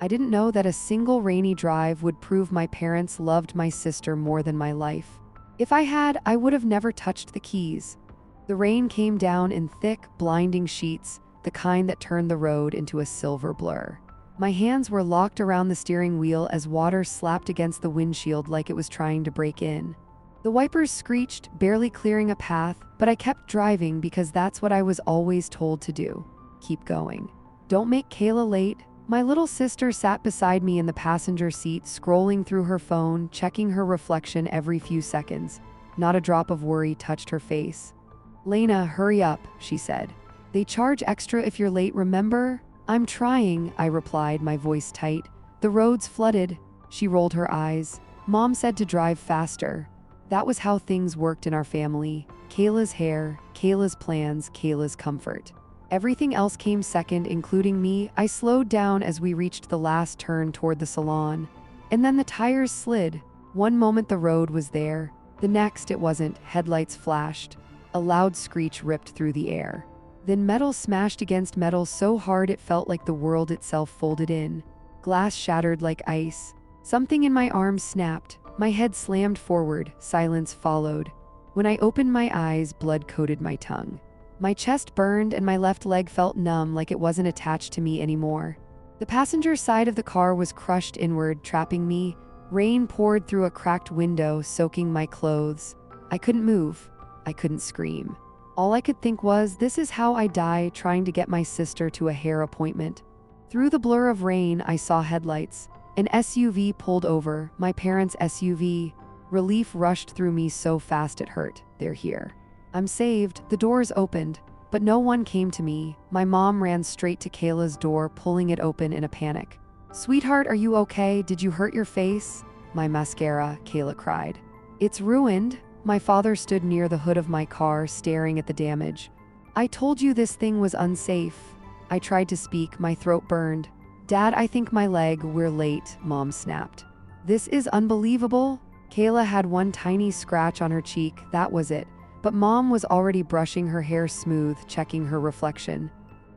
I didn't know that a single rainy drive would prove my parents loved my sister more than my life. If I had, I would have never touched the keys. The rain came down in thick, blinding sheets, the kind that turned the road into a silver blur. My hands were locked around the steering wheel as water slapped against the windshield like it was trying to break in. The wipers screeched, barely clearing a path, but I kept driving because that's what I was always told to do. Keep going. Don't make Kayla late. My little sister sat beside me in the passenger seat, scrolling through her phone, checking her reflection every few seconds. Not a drop of worry touched her face. "Lena, hurry up," she said. "They charge extra if you're late, remember?" "I'm trying," I replied, my voice tight. "The road's flooded." She rolled her eyes. "Mom said to drive faster." That was how things worked in our family. Kayla's hair, Kayla's plans, Kayla's comfort. Everything else came second, including me. I slowed down as we reached the last turn toward the salon. And then the tires slid. One moment the road was there. The next it wasn't. Headlights flashed. A loud screech ripped through the air. Then metal smashed against metal so hard it felt like the world itself folded in. Glass shattered like ice. Something in my arms snapped. My head slammed forward. Silence followed. When I opened my eyes, blood coated my tongue. My chest burned and my left leg felt numb, like it wasn't attached to me anymore. The passenger side of the car was crushed inward, trapping me. Rain poured through a cracked window, soaking my clothes. I couldn't move. I couldn't scream. All I could think was, this is how I die, trying to get my sister to a hair appointment. Through the blur of rain, I saw headlights. An SUV pulled over, my parents' SUV. Relief rushed through me so fast it hurt. They're here. I'm saved. The doors opened, but no one came to me. My mom ran straight to Kayla's door, pulling it open in a panic. "Sweetheart, are you okay? Did you hurt your face?" "My mascara," Kayla cried. "It's ruined." My father stood near the hood of my car, staring at the damage. "I told you this thing was unsafe." I tried to speak, my throat burned. "Dad, I think my leg." "We're late," Mom snapped. "This is unbelievable." Kayla had one tiny scratch on her cheek, that was it. But Mom was already brushing her hair smooth, checking her reflection.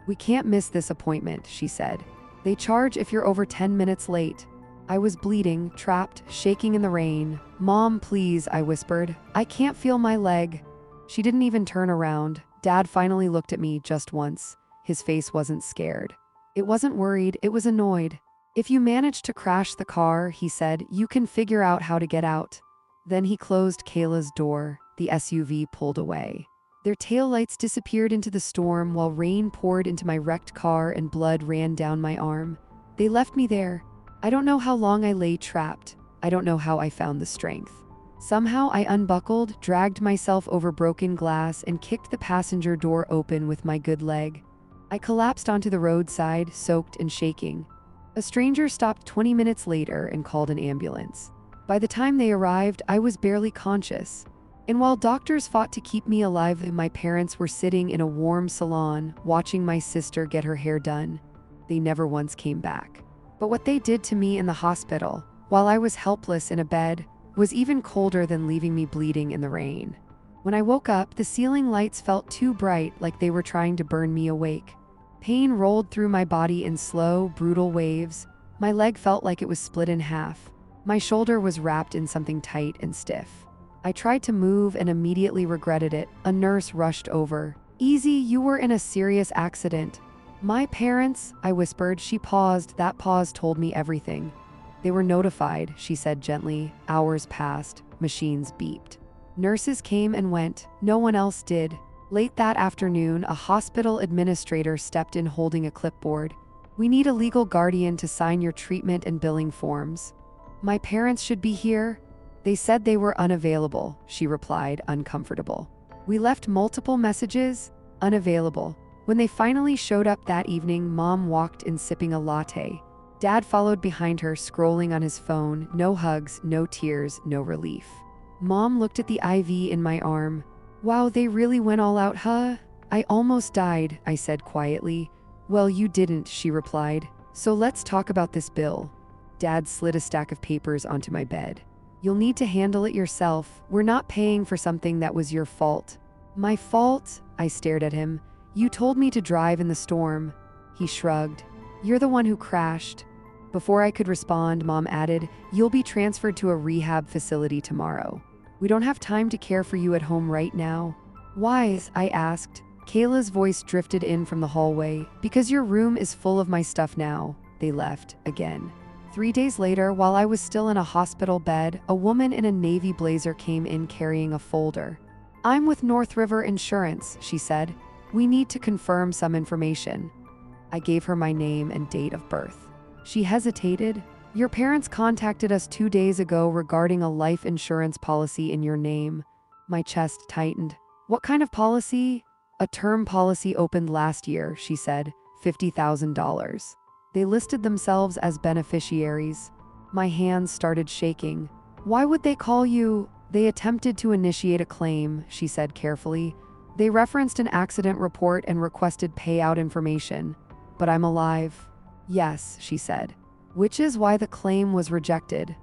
"We can't miss this appointment," she said. "They charge if you're over 10 minutes late." I was bleeding, trapped, shaking in the rain. "Mom, please," I whispered. "I can't feel my leg." She didn't even turn around. Dad finally looked at me just once. His face wasn't scared. It wasn't worried, it was annoyed. "If you manage to crash the car," he said, "you can figure out how to get out." Then he closed Kayla's door. The SUV pulled away. Their taillights disappeared into the storm while rain poured into my wrecked car and blood ran down my arm. They left me there. I don't know how long I lay trapped. I don't know how I found the strength. Somehow I unbuckled, dragged myself over broken glass, and kicked the passenger door open with my good leg. I collapsed onto the roadside, soaked and shaking. A stranger stopped 20 minutes later and called an ambulance. By the time they arrived, I was barely conscious. And while doctors fought to keep me alive, my parents were sitting in a warm salon, watching my sister get her hair done. They never once came back. But what they did to me in the hospital, while I was helpless in a bed, was even colder than leaving me bleeding in the rain. When I woke up, the ceiling lights felt too bright, like they were trying to burn me awake. Pain rolled through my body in slow, brutal waves. My leg felt like it was split in half. My shoulder was wrapped in something tight and stiff. I tried to move and immediately regretted it. A nurse rushed over. "Easy, you were in a serious accident." "My parents," I whispered. She paused. That pause told me everything. "They were notified," she said gently. Hours passed. Machines beeped. Nurses came and went. No one else did. Late that afternoon, a hospital administrator stepped in holding a clipboard. "We need a legal guardian to sign your treatment and billing forms." "My parents should be here." "They said they were unavailable," she replied, uncomfortable. "We left multiple messages." Unavailable. When they finally showed up that evening, Mom walked in sipping a latte. Dad followed behind her, scrolling on his phone. No hugs, no tears, no relief. Mom looked at the IV in my arm. "Wow, they really went all out, huh?" "I almost died," I said quietly. "Well, you didn't," she replied. "So let's talk about this bill." Dad slid a stack of papers onto my bed. "You'll need to handle it yourself. We're not paying for something that was your fault." "My fault?" I stared at him. "You told me to drive in the storm." He shrugged. "You're the one who crashed." Before I could respond, Mom added, "You'll be transferred to a rehab facility tomorrow. We don't have time to care for you at home right now." "Why?" I asked. Kayla's voice drifted in from the hallway. "Because your room is full of my stuff now." They left again. 3 days later, while I was still in a hospital bed, a woman in a navy blazer came in carrying a folder. "I'm with North River Insurance," she said. "We need to confirm some information." I gave her my name and date of birth. She hesitated. "Your parents contacted us 2 days ago regarding a life insurance policy in your name." My chest tightened. "What kind of policy?" "A term policy opened last year," she said. $50,000. They listed themselves as beneficiaries. My hands started shaking. "Why would they call you?" "They attempted to initiate a claim," she said carefully. "They referenced an accident report and requested payout information. But I'm alive." "Yes," she said. "Which is why the claim was rejected."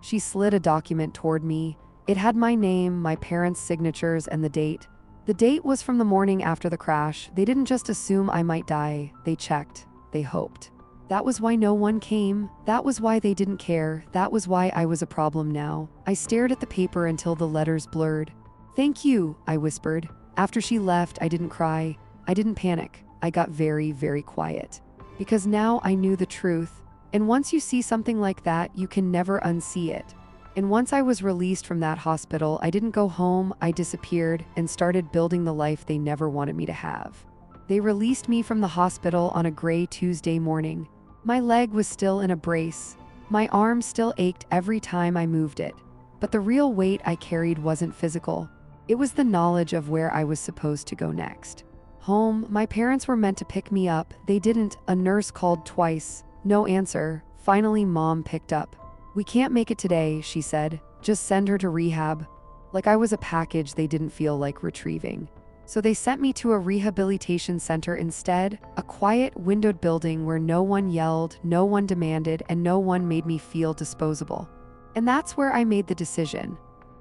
She slid a document toward me. It had my name, my parents' signatures, and the date. The date was from the morning after the crash. They didn't just assume I might die. They checked. They hoped. That was why no one came. That was why they didn't care. That was why I was a problem now. I stared at the paper until the letters blurred. "Thank you," I whispered. After she left, I didn't cry. I didn't panic. I got very, very quiet. Because now I knew the truth. And once you see something like that, you can never unsee it. And once I was released from that hospital, I didn't go home. I disappeared and started building the life they never wanted me to have. They released me from the hospital on a gray Tuesday morning. My leg was still in a brace. My arm still ached every time I moved it. But the real weight I carried wasn't physical. It was the knowledge of where I was supposed to go next. Home. My parents were meant to pick me up. They didn't. A nurse called twice. No answer. Finally, Mom picked up. "We can't make it today," she said. "Just send her to rehab." Like I was a package they didn't feel like retrieving. So they sent me to a rehabilitation center instead, a quiet, windowed building where no one yelled, no one demanded, and no one made me feel disposable. And that's where I made the decision.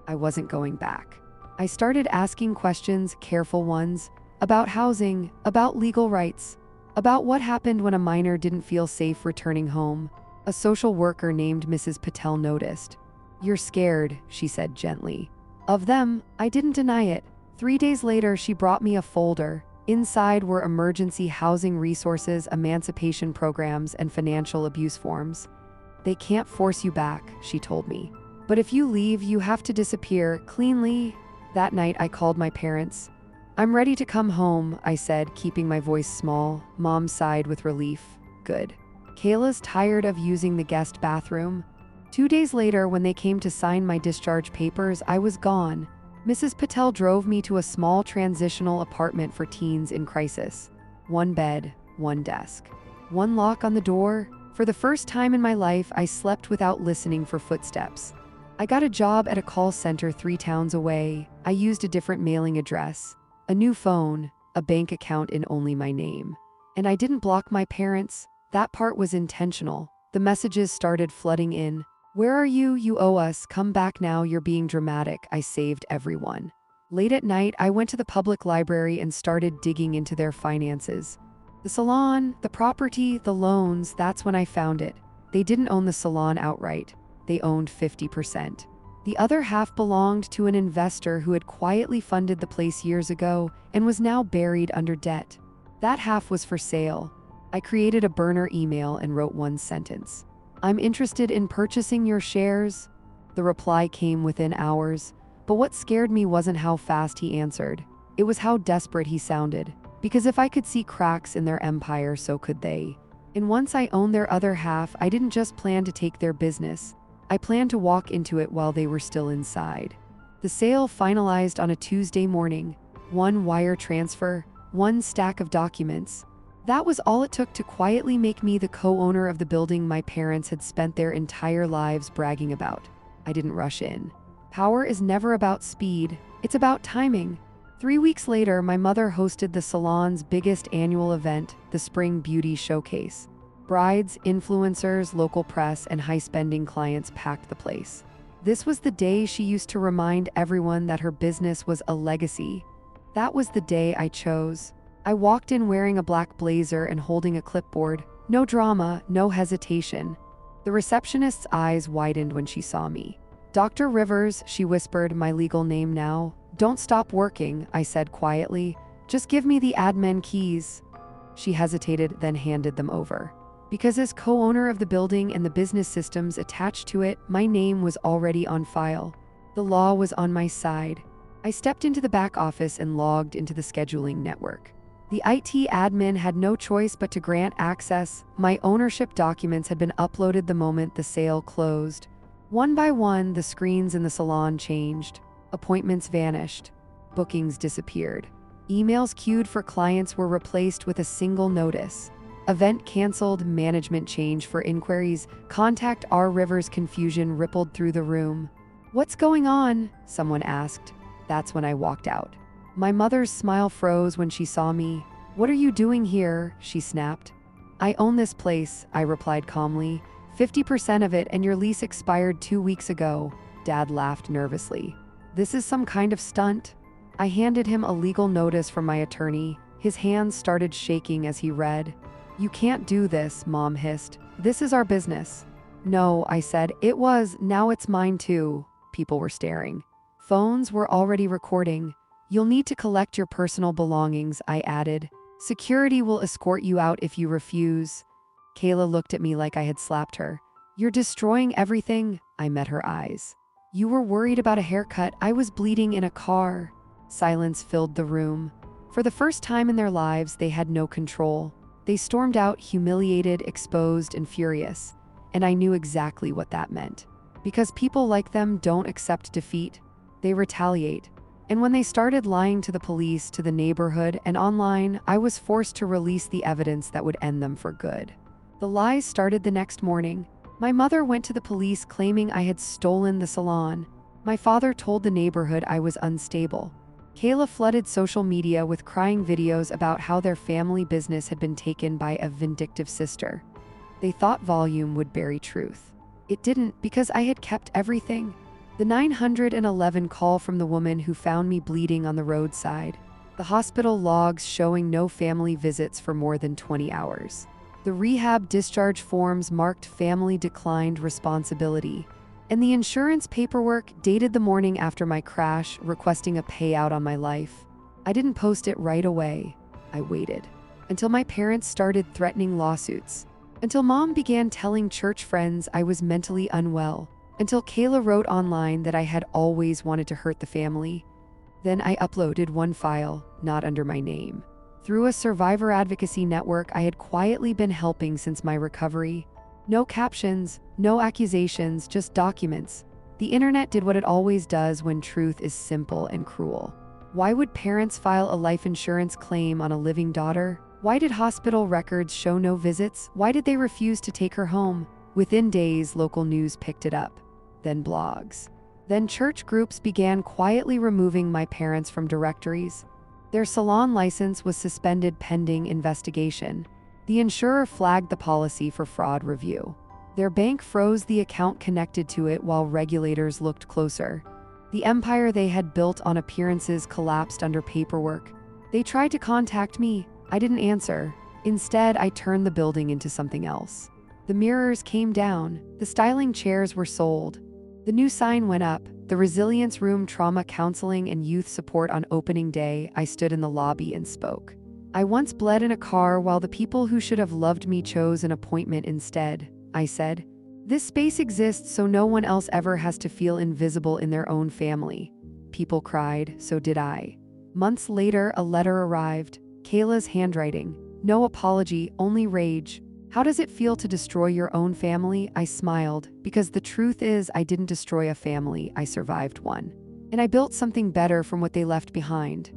I wasn't going back. I started asking questions, careful ones, about housing, about legal rights, about what happened when a minor didn't feel safe returning home. A social worker named Mrs. Patel noticed. "You're scared," she said gently. "Of them." I didn't deny it. 3 days later, she brought me a folder. Inside were emergency housing resources, emancipation programs, and financial abuse forms. "They can't force you back," she told me. "But if you leave, you have to disappear cleanly." That night, I called my parents. "I'm ready to come home," I said, keeping my voice small. Mom sighed with relief. "Good. Kayla's tired of using the guest bathroom." 2 days later, when they came to sign my discharge papers, I was gone. Mrs. Patel drove me to a small transitional apartment for teens in crisis. 1 bed, 1 desk, 1 lock on the door. For the first time in my life, I slept without listening for footsteps. I got a job at a call center 3 towns away. I used a different mailing address, a new phone, a bank account in only my name. And I didn't block my parents. That part was intentional. The messages started flooding in. "Where are you? You owe us. Come back now. You're being dramatic." I saved everyone. Late at night, I went to the public library and started digging into their finances. The salon, the property, the loans, that's when I found it. They didn't own the salon outright. They owned 50%. The other half belonged to an investor who had quietly funded the place years ago and was now buried under debt. That half was for sale. I created a burner email and wrote 1 sentence. "I'm interested in purchasing your shares." The reply came within hours, but what scared me wasn't how fast he answered. It was how desperate he sounded. Because if I could see cracks in their empire, so could they. And once I owned their other half, I didn't just plan to take their business. I planned to walk into it while they were still inside. The sale finalized on a Tuesday morning. 1 wire transfer, 1 stack of documents. That was all it took to quietly make me the co-owner of the building my parents had spent their entire lives bragging about. I didn't rush in. Power is never about speed, it's about timing. 3 weeks later, my mother hosted the salon's biggest annual event, the Spring Beauty Showcase. Brides, influencers, local press, and high-spending clients packed the place. This was the day she used to remind everyone that her business was a legacy. That was the day I chose. I walked in wearing a black blazer and holding a clipboard. No drama, no hesitation. The receptionist's eyes widened when she saw me. "Dr. Rivers," she whispered, "my legal name now. Don't stop working," I said quietly. "Just give me the admin keys." She hesitated, then handed them over. Because as co-owner of the building and the business systems attached to it, my name was already on file. The law was on my side. I stepped into the back office and logged into the scheduling network. The IT admin had no choice but to grant access. My ownership documents had been uploaded the moment the sale closed. One by one, the screens in the salon changed. Appointments vanished. Bookings disappeared. Emails queued for clients were replaced with a single notice. Event canceled, management change for inquiries. Contact R. Rivers. Confusion rippled through the room. "What's going on?" someone asked. That's when I walked out. My mother's smile froze when she saw me. "What are you doing here?" she snapped. "I own this place," I replied calmly. 50% of it, and your lease expired 2 weeks ago." Dad laughed nervously. "This is some kind of stunt?" I handed him a legal notice from my attorney. His hands started shaking as he read. "You can't do this," Mom hissed. "This is our business." "No," I said. "It was. Now it's mine too." People were staring. Phones were already recording. "You'll need to collect your personal belongings," I added. "Security will escort you out if you refuse." Kayla looked at me like I had slapped her. "You're destroying everything." I met her eyes. "You were worried about a haircut. I was bleeding in a car." Silence filled the room. For the first time in their lives, they had no control. They stormed out, humiliated, exposed, and furious. And I knew exactly what that meant. Because people like them don't accept defeat. They retaliate. And when they started lying to the police, to the neighborhood, and online, I was forced to release the evidence that would end them for good. The lies started the next morning. My mother went to the police claiming I had stolen the salon. My father told the neighborhood I was unstable. Kayla flooded social media with crying videos about how their family business had been taken by a vindictive sister. They thought volume would bury truth. It didn't, because I had kept everything. The 911 call from the woman who found me bleeding on the roadside. The hospital logs showing no family visits for more than 20 hours. The rehab discharge forms marked family declined responsibility. And the insurance paperwork dated the morning after my crash, requesting a payout on my life. I didn't post it right away. I waited. Until my parents started threatening lawsuits. Until Mom began telling church friends I was mentally unwell. Until Kayla wrote online that I had always wanted to hurt the family. Then I uploaded one file, not under my name. Through a survivor advocacy network I had quietly been helping since my recovery. No captions, no accusations, just documents. The internet did what it always does when truth is simple and cruel. Why would parents file a life insurance claim on a living daughter? Why did hospital records show no visits? Why did they refuse to take her home? Within days, local news picked it up. Then blogs. Then church groups began quietly removing my parents from directories. Their salon license was suspended pending investigation. The insurer flagged the policy for fraud review. Their bank froze the account connected to it while regulators looked closer. The empire they had built on appearances collapsed under paperwork. They tried to contact me. I didn't answer. Instead, I turned the building into something else. The mirrors came down. The styling chairs were sold. The new sign went up. The Resilience Room Trauma Counseling and Youth Support on opening day. I stood in the lobby and spoke. I once bled in a car while the people who should have loved me chose an appointment instead. I said, "This space exists so no one else ever has to feel invisible in their own family." People cried, so did I. Months later, a letter arrived. Kayla's handwriting. No apology, only rage. "How does it feel to destroy your own family?" I smiled, because the truth is I didn't destroy a family, I survived one. And I built something better from what they left behind.